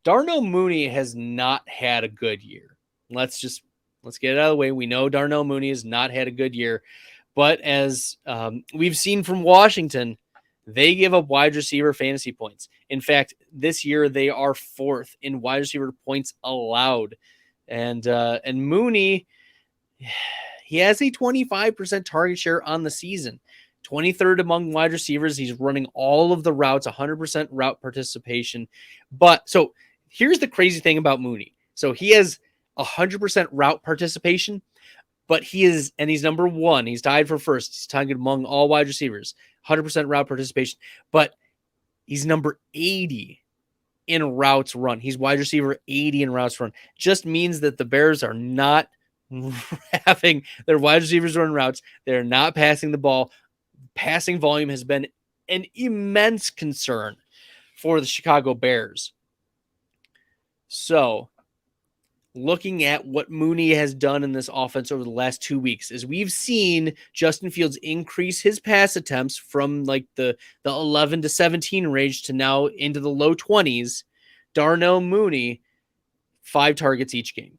Darnell Mooney has not had a good year. Let's get it out of the way. We know Darnell Mooney has not had a good year, but as we've seen from Washington, they give up wide receiver fantasy points. In fact, this year they are 4th in wide receiver points allowed, and Mooney, he has a 25% target share on the season. 23rd among wide receivers. He's running all of the routes, 100% route participation. But so here's the crazy thing about Mooney. So he has 100% route participation, but he's number 1. He's tied for first. He's tied among all wide receivers, 100% route participation, but he's number 80 in routes run. He's wide receiver 80 in routes run. Just means that the Bears are not having their wide receivers run routes. They're not passing the ball. Passing volume has been an immense concern for the Chicago Bears. So, looking at what Mooney has done in this offense over the last 2 weeks, is we've seen Justin Fields increase his pass attempts from like the 11 to 17 range to now into the low 20s. Darnell Mooney, 5 targets each game.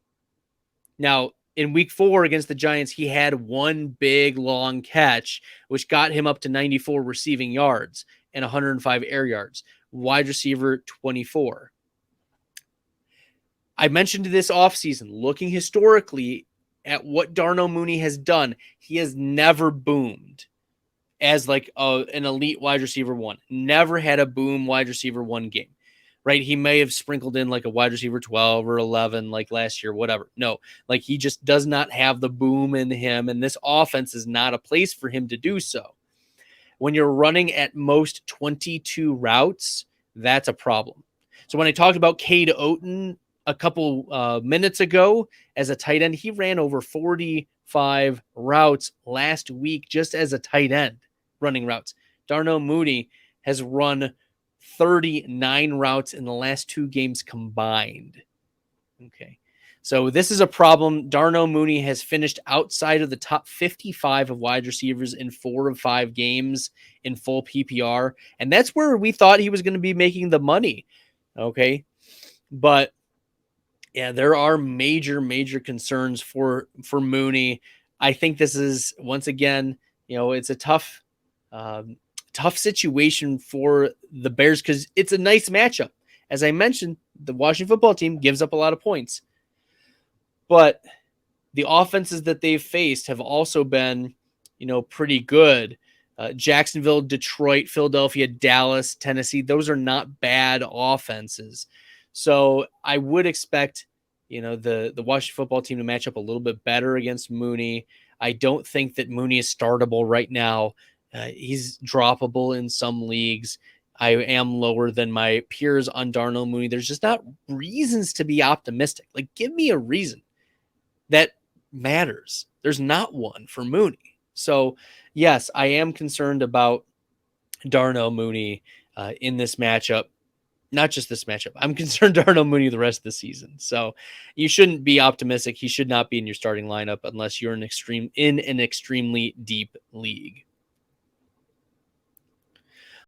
Now, in week 4 against the Giants, he had one big long catch, which got him up to 94 receiving yards and 105 air yards. Wide receiver 24. I mentioned this offseason, looking historically at what Darnell Mooney has done, he has never boomed as like an elite wide receiver 1. Never had a boom wide receiver 1 game. Right? He may have sprinkled in like a wide receiver 12 or 11 like last year, whatever. No, like he just does not have the boom in him, and this offense is not a place for him to do so. When you're running at most 22 routes, that's a problem. So when I talked about Cade Otton a couple minutes ago as a tight end, he ran over 45 routes last week just as a tight end running routes. Darnell Mooney has run 39 routes in the last 2 games combined. Okay. So this is a problem. Darnell Mooney has finished outside of the top 55 of wide receivers in 4 of 5 games in full PPR. And that's where we thought he was going to be making the money. Okay. But yeah, there are major concerns for Mooney. I think this is, once again, it's a tough situation for the Bears because it's a nice matchup. As I mentioned, the Washington football team gives up a lot of points. But the offenses that they've faced have also been, pretty good. Jacksonville, Detroit, Philadelphia, Dallas, Tennessee, those are not bad offenses. So I would expect, the Washington football team to match up a little bit better against Mooney. I don't think that Mooney is startable right now. He's droppable in some leagues. I am lower than my peers on Darnell Mooney. There's just not reasons to be optimistic. Like, give me a reason that matters. There's not one for Mooney. So, yes, I am concerned about Darnell Mooney in this matchup. Not just this matchup. I'm concerned Darnell Mooney the rest of the season. So you shouldn't be optimistic. He should not be in your starting lineup unless you're in an extremely deep league.